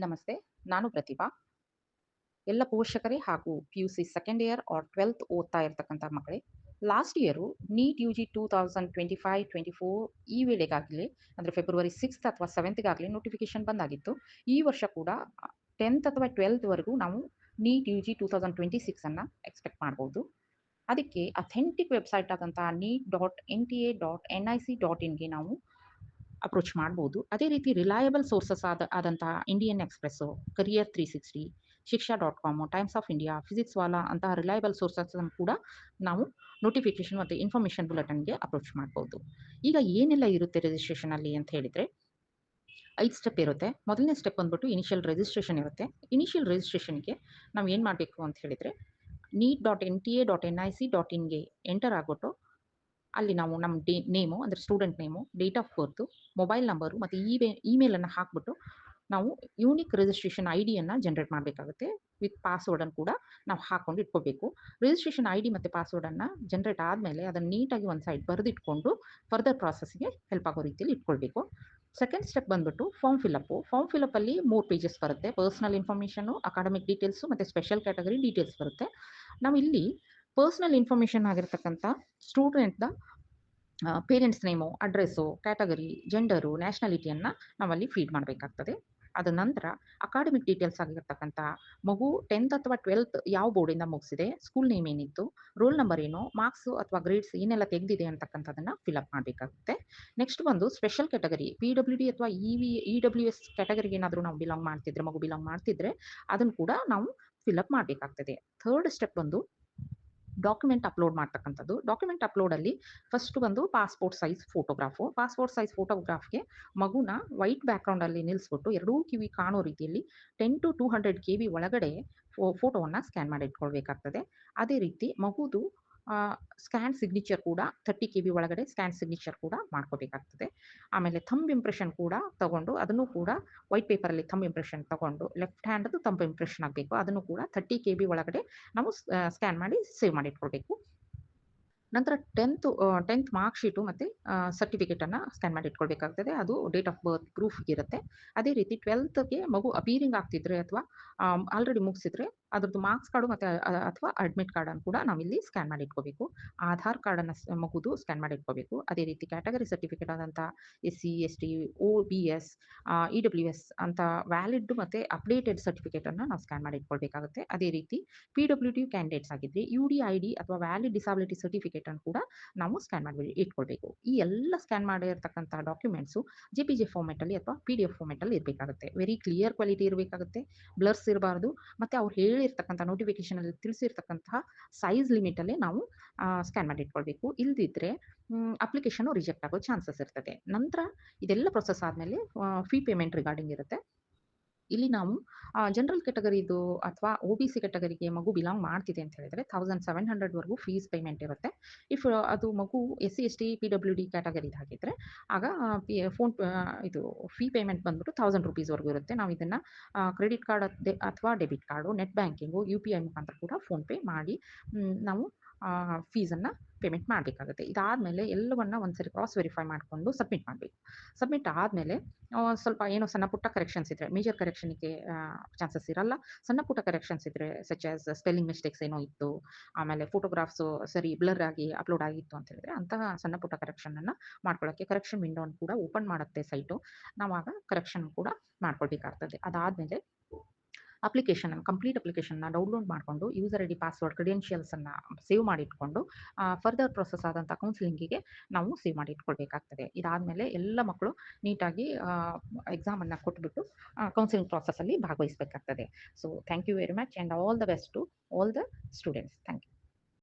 ನಮಸ್ತೆ. ನಾನು ಪ್ರತಿಭಾ. ಎಲ್ಲ ಪೋಷಕರೇ ಹಾಗೂ PUC second year R 12th ಓದ್ತಾ ಇರ್ತಕ್ಕಂಥ ಮಕ್ಕಳೇ, ಲಾಸ್ಟ್ ಇಯರು ನೀಟ್ UG 2025-24 ಈ ವೇಳೆಗಾಗಲೇ ಅಂದರೆ ಫೆಬ್ರವರಿ 6th ಅಥವಾ 7th ನೋಟಿಫಿಕೇಶನ್ ಬಂದಾಗಿತ್ತು. ಈ ವರ್ಷ ಕೂಡ 10th ಅಥವಾ 12th ವರೆಗೂ ನಾವು ನೀಟ್ UG 2026 ಅನ್ನ ಎಕ್ಸ್ಪೆಕ್ಟ್ ಮಾಡ್ಬೋದು. ಅದಕ್ಕೆ ಅಥೆಂಟಿಕ್ ವೆಬ್ಸೈಟ್ ಆದಂತಹ neet.nta.nic.inಗೆ ನಾವು ಅಪ್ರೋಚ್ ಮಾಡ್ಬೋದು. ಅದೇ ರೀತಿ ರಿಲಯಬಲ್ ಸೋರ್ಸಸ್ ಆದಂತಹ ಇಂಡಿಯನ್ ಎಕ್ಸ್‌ಪ್ರೆಸ್ಸು, ಕರಿಯರ್ 360, ಶಿಕ್ಷಾ.com, Times of India, physics Wallah ಅಂತಹ ರಿಲಯಬಲ್ ಸೋರ್ಸಸ್ ಕೂಡ ನಾವು ನೋಟಿಫಿಕೇಶನ್ ಮತ್ತು ಇನ್ಫಾರ್ಮೇಷನ್ ಬುಲೆಟಿನ್‌ಗೆ ಅಪ್ರೋಚ್ ಮಾಡ್ಬೋದು. ಈಗ ಏನೆಲ್ಲ ಇರುತ್ತೆ ರಿಜಿಸ್ಟ್ರೇಷನಲ್ಲಿ ಅಂತ ಹೇಳಿದರೆ 5 ಸ್ಟೆಪ್ ಇರುತ್ತೆ. ಮೊದಲನೇ ಸ್ಟೆಪ್ ಬಂದ್ಬಿಟ್ಟು ಇನಿಷಿಯಲ್ ರಿಜಿಸ್ಟ್ರೇಷನ್ ಇರುತ್ತೆ. ಇನಿಷಿಯಲ್ ರಿಜಿಸ್ಟ್ರೇಷನ್‌ಗೆ ನಾವು ಏನು ಮಾಡಬೇಕು ಅಂತ ಹೇಳಿದರೆ neet.nta.nic.inಗೆ ಎಂಟರ್ ಆಗ್ಬಿಟ್ಟು ಅಲ್ಲಿ ನಾವು ನಮ್ಮ ನೇಮು ಅಂದರೆ student name, date of birth, mobile number ಮತ್ತು ಇಮೇಲನ್ನು ಹಾಕ್ಬಿಟ್ಟು ನಾವು ಯೂನಿಕ್ ರಿಜಿಸ್ಟ್ರೇಷನ್ ಐಡಿಯನ್ನು ಜನರೇಟ್ ಮಾಡಬೇಕಾಗುತ್ತೆ. ವಿತ್ ಪಾಸ್ವರ್ಡನ್ನು ಕೂಡ ನಾವು ಹಾಕ್ಕೊಂಡು ಇಟ್ಕೋಬೇಕು. ರಿಜಿಸ್ಟ್ರೇಷನ್ ಐಡಿ ಮತ್ತು ಪಾಸ್ವರ್ಡನ್ನು ಜನರೇಟ್ ಆದಮೇಲೆ ಅದನ್ನು ನೀಟಾಗಿ ಒಂದು ಸೈಡ್ ಬರೆದಿಟ್ಕೊಂಡು ಫರ್ದರ್ ಪ್ರಾಸೆಸ್ಗೆ ಹೆಲ್ಪ್ ಆಗೋ ರೀತಿಯಲ್ಲಿ ಇಟ್ಕೊಳ್ಬೇಕು. ಸೆಕೆಂಡ್ ಸ್ಟೆಪ್ ಬಂದ್ಬಿಟ್ಟು ಫಾರ್ಮ್ ಫಿಲಪ್ಪು. ಫಾರ್ಮ್ ಫಿಲಪ್ಪಲ್ಲಿ 3 ಪೇಜಸ್ ಬರುತ್ತೆ. ಪರ್ಸನಲ್ ಇನ್ಫಾರ್ಮೇಷನು, ಅಕಾಡೆಮಿಕ್ ಡೀಟೇಲ್ಸು ಮತ್ತು ಸ್ಪೆಷಲ್ ಕ್ಯಾಟಗರಿ ಡೀಟೇಲ್ಸ್ ಬರುತ್ತೆ. ನಾವು ಇಲ್ಲಿ ಪರ್ಸನಲ್ ಇನ್ಫಾರ್ಮೇಷನ್ ಆಗಿರ್ತಕ್ಕಂಥ ಸ್ಟೂಡೆಂಟ್‌ದ parents name, address, category, gender, ನ್ಯಾಷನಾಲಿಟಿಯನ್ನು ನಾವಲ್ಲಿ ಫೀಡ್ ಮಾಡಬೇಕಾಗ್ತದೆ. ಅದ ನಂತರ ಅಕಾಡೆಮಿಕ್ ಡೀಟೇಲ್ಸ್ ಆಗಿರ್ತಕ್ಕಂಥ ಮಗು 10th ಅಥವಾ 12th ಯಾವ ಬೋರ್ಡಿಂದ ಮುಗಿಸಿದೆ, ಸ್ಕೂಲ್ ನೇಮ್ ಏನಿತ್ತು, ರೋಲ್ ನಂಬರ್ ಏನು, ಮಾರ್ಕ್ಸು ಅಥವಾ ಗ್ರೇಡ್ಸ್ ಏನೆಲ್ಲ ತೆಗೆದಿದೆ ಅಂತಕ್ಕಂಥದ್ದನ್ನು ಫಿಲಪ್ ಮಾಡಬೇಕಾಗುತ್ತೆ. ನೆಕ್ಸ್ಟ್ ಬಂದು ಸ್ಪೆಷಲ್ ಕ್ಯಾಟಗರಿ PWD ಅಥವಾ EWS ಕ್ಯಾಟಗರಿಗೆ ಏನಾದರೂ ನಾವು ಮಗು ಬಿಲಾಂಗ್ ಮಾಡ್ತಿದ್ರೆ ಅದನ್ನು ಕೂಡ ನಾವು ಫಿಲಪ್ ಮಾಡಬೇಕಾಗ್ತದೆ. ಥರ್ಡ್ ಸ್ಟೆಪ್ ಬಂದು ಡಾಕ್ಯುಮೆಂಟ್ ಅಪ್ಲೋಡ್ ಮಾಡ್ತಕ್ಕಂಥದ್ದು. ಡಾಕ್ಯುಮೆಂಟ್ ಅಪ್ಲೋಡಲ್ಲಿ ಫಸ್ಟ್ ಬಂದು passport size photograph. Passport size ಫೋಟೋಗ್ರಾಫ್ಗೆ ಮಗುನ ವೈಟ್ ಬ್ಯಾಕ್‌ಗ್ರೌಂಡಲ್ಲಿ ನಿಲ್ಲಿಸ್ಬಿಟ್ಟು ಎರಡೂ ಕಿವಿ ಕಾಣೋ ರೀತಿಯಲ್ಲಿ 10 to 200 KB ಒಳಗಡೆ ಫೋಟೋವನ್ನು ಸ್ಕ್ಯಾನ್ ಮಾಡಿ ಇಟ್ಕೊಳ್ಬೇಕಾಗ್ತದೆ. ಅದೇ ರೀತಿ ಮಗುದು ಸ್ಕ್ಯಾನ್ ಸಿಗ್ನೇಚರ್ ಕೂಡ 30 KB ಒಳಗಡೆ ಸ್ಕ್ಯಾನ್ ಸಿಗ್ನೇಚರ್ ಕೂಡ ಮಾಡ್ಕೋಬೇಕಾಗ್ತದೆ. ಆಮೇಲೆ ಥಂಬ್ ಇಂಪ್ರೆಷನ್ ಕೂಡ ತಗೊಂಡು ಅದನ್ನು ಕೂಡ ವೈಟ್ ಪೇಪರಲ್ಲಿ ಥಂಬ್ ಇಂಪ್ರೆಷನ್ ತಗೊಂಡು ಲೆಫ್ಟ್ ಹ್ಯಾಂಡ್‌ದು ಥಂಬ್ ಇಂಪ್ರೆಷನ್ ಆಗಬೇಕು. ಅದನ್ನು ಕೂಡ 30 KB ಒಳಗಡೆ ನಾವು ಸ್ಕ್ಯಾನ್ ಮಾಡಿ ಸೇವ್ ಮಾಡಿ ಇಟ್ಕೊಳ್ಬೇಕು. ನಂತರ 10th ಮಾರ್ಕ್ ಶೀಟು ಮತ್ತು ಸರ್ಟಿಫಿಕೇಟನ್ನು ಸ್ಕ್ಯಾನ್ ಮಾಡಿ ಇಟ್ಕೊಳ್ಬೇಕಾಗ್ತದೆ. ಅದು ಡೇಟ್ ಆಫ್ ಬರ್ತ್ ಪ್ರೂಫ್‌ಗಿರುತ್ತೆ. ಅದೇ ರೀತಿ 12th ಮಗು ಅಪಿಯರಿಂಗ್ ಆಗ್ತಿದ್ರೆ ಅಥವಾ ಆಲ್ರೆಡಿ ಮುಗಿಸಿದ್ರೆ ಅದ್ರದ್ದು ಮಾರ್ಕ್ಸ್ ಕಾರ್ಡು ಮತ್ತು ಅಥವಾ ಅಡ್ಮಿಟ್ ಕಾರ್ಡನ್ನು ಕೂಡ ನಾವಿಲ್ಲಿ ಸ್ಕ್ಯಾನ್ ಮಾಡಿ ಇಟ್ಕೋಬೇಕು. ಆಧಾರ್ ಕಾರ್ಡನ್ನು ಮಗುದು ಸ್ಕ್ಯಾನ್ ಮಾಡಿ ಇಟ್ಕೋಬೇಕು. ಅದೇ ರೀತಿ ಕ್ಯಾಟಗರಿ ಸರ್ಟಿಫಿಕೇಟ್ ಆದಂಥ SC, ST, OBS, EWS ಅಂತ ವ್ಯಾಲಿಡ್ ಮತ್ತು ಅಪ್ಡೇಟೆಡ್ ಸರ್ಟಿಫಿಕೇಟನ್ನು ನಾವು ಸ್ಕ್ಯಾನ್ ಮಾಡಿ ಇಟ್ಕೊಳ್ಬೇಕಾಗುತ್ತೆ. ಅದೇ ರೀತಿ PWD ಕ್ಯಾಂಡಿಡೇಟ್ಸ್ ಆಗಿದ್ರೆ UDID ಅಥವಾ ವ್ಯಾಲಿಡ್ ಡಿಸಬಿಲಿಟಿ ಸರ್ಟಿಫಿಕೇಟನ್ನು ಕೂಡ ನಾವು ಸ್ಕ್ಯಾನ್ ಮಾಡಿ ಇಟ್ಕೊಳ್ಬೇಕು. ಈ ಎಲ್ಲ ಸ್ಕ್ಯಾನ್ ಮಾಡಿರ್ತಕ್ಕಂಥ ಡಾಕ್ಯುಮೆಂಟ್ಸು JPG ಫಾರ್ಮ್ಯಾಟಲ್ಲಿ ಅಥವಾ PDF ಫಾರ್ಮ್ಯಾಟಲ್ಲಿ ಇರಬೇಕಾಗುತ್ತೆ. ವೆರಿ ಕ್ಲಿಯರ್ ಕ್ವಾಲಿಟಿ ಇರಬೇಕಾಗುತ್ತೆ. ಬ್ಲರ್ಸ್ ಇರಬಾರ್ದು. ಮತ್ತು ಅವ್ರು ಹೇಳಿರ್ತಕ್ಕಂಥ ನೋಟಿಫಿಕೇಷನಲ್ಲಿ ತಿಳಿಸಿರ್ತಕ್ಕಂತಹ ಸೈಜ್ ಲಿಮಿಟಲ್ಲೇ ನಾವು ಸ್ಕ್ಯಾನ್ ಮಾಡಿ ಇಟ್ಕೊಳ್ಬೇಕು. ಇಲ್ಲದಿದ್ದರೆ ಅಪ್ಲಿಕೇಶನು ರಿಜೆಕ್ಟ್ ಆಗೋ ಚಾನ್ಸಸ್ ಇರ್ತದೆ. ನಂತರ ಇದೆಲ್ಲ ಪ್ರೊಸೆಸ್ ಆದಮೇಲೆ ಫೀ ಪೇಮೆಂಟ್ ರಿಗಾರ್ಡಿಂಗ್ ಇರುತ್ತೆ. ಇಲ್ಲಿ ನಾವು ಜನರಲ್ ಕ್ಯಾಟಗರಿದು ಅಥವಾ OBC ಕ್ಯಾಟಗರಿಗೆ ಮಗು ಬಿಲಾಂಗ್ ಮಾಡ್ತಿದೆ ಅಂತ ಹೇಳಿದರೆ 1700 ವರೆಗೂ ಫೀಸ್ ಪೇಮೆಂಟ್ ಇರುತ್ತೆ. ಇಫ್ ಅದು ಮಗು SC, ST, PWD ಕ್ಯಾಟಗರಿದಾಗಿದ್ದರೆ ಆಗ ಇದು ಫೀ ಪೇಮೆಂಟ್ ಬಂದ್ಬಿಟ್ಟು 1000 ರೂಪೀಸ್ವರೆಗೂ ಇರುತ್ತೆ. ನಾವು ಇದನ್ನು ಕ್ರೆಡಿಟ್ ಕಾರ್ಡ್ ಅಥವಾ debit card, net banking, UPI ಮುಖಾಂತರ ಕೂಡ ಫೋನ್‌ಪೇ ಮಾಡಿ ನಾವು ಫೀಸನ್ನು ಪೇಮೆಂಟ್ ಮಾಡಬೇಕಾಗುತ್ತೆ. ಇದಾದಮೇಲೆ ಎಲ್ಲವನ್ನ ಒಂದ್ಸರಿ ಕ್ರಾಸ್ ವೆರಿಫೈ ಮಾಡಿಕೊಂಡು ಸಬ್ಮಿಟ್ ಮಾಡಬೇಕು. ಸಬ್ಮಿಟ್ ಆದಮೇಲೆ ಸ್ವಲ್ಪ ಏನೋ ಸಣ್ಣ ಪುಟ್ಟ ಕರೆಕ್ಷನ್ಸ್ ಇದ್ದರೆ ಮೇಜರ್ ಕರೆಕ್ಷನ್‌ಗೆ ಚಾನ್ಸಸ್ ಇರಲ್ಲ. ಸಣ್ಣ ಪುಟ್ಟ ಕರೆಕ್ಷನ್ಸ್ ಇದ್ದರೆ ಸಚ್ ಆಸ್ ಸ್ಪೆಲ್ಲಿಂಗ್ ಮಿಸ್ಟೇಕ್ಸ್ ಏನೋ ಇತ್ತು, ಆಮೇಲೆ ಫೋಟೋಗ್ರಾಫ್ಸು ಸರಿ ಬ್ಲರ್ ಆಗಿ ಅಪ್ಲೋಡ್ ಆಗಿತ್ತು ಅಂತ ಹೇಳಿದರೆ ಅಂತಹ ಸಣ್ಣ ಪುಟ್ಟ ಕರೆಕ್ಷನನ್ನು ಮಾಡ್ಕೊಳ್ಳೋಕ್ಕೆ ಕರೆಕ್ಷನ್ ವಿಂಡೋವನ್ನು ಕೂಡ ಓಪನ್ ಮಾಡುತ್ತೆ ಸೈಟು. ನಾವಾಗ ಕರೆಕ್ಷನ್ ಕೂಡ ಮಾಡ್ಕೊಳ್ಬೇಕಾಗ್ತದೆ. ಅದಾದಮೇಲೆ ಕಂಪ್ಲೀಟ್ ಅಪ್ಲಿಕೇಶನ್ನ ಡೌನ್ಲೋಡ್ ಮಾಡಿಕೊಂಡು ಯೂಸರ್ ID, ಪಾಸ್ವರ್ಡ್, ಕ್ರೆಡೆನ್ಷಿಯಲ್ಸನ್ನು ಸೇವ್ ಮಾಡಿ ಇಟ್ಕೊಂಡು ಫರ್ದರ್ ಪ್ರೊಸೆಸ್ ಆದಂಥ ಕೌನ್ಸಿಲಿಂಗಿಗೆ ನಾವು ಸೇವ್ ಮಾಡಿ ಇಟ್ಕೊಳ್ಬೇಕಾಗ್ತದೆ. ಇದಾದಮೇಲೆ ಎಲ್ಲ ಮಕ್ಕಳು ನೀಟಾಗಿ ಎಕ್ಸಾಮನ್ನು ಕೊಟ್ಬಿಟ್ಟು ಕೌನ್ಸಿಲಿಂಗ್ ಪ್ರಾಸೆಸ್ಸಲ್ಲಿ ಭಾಗವಹಿಸಬೇಕಾಗ್ತದೆ. So thank you very much and all the best to all the students. Thank you.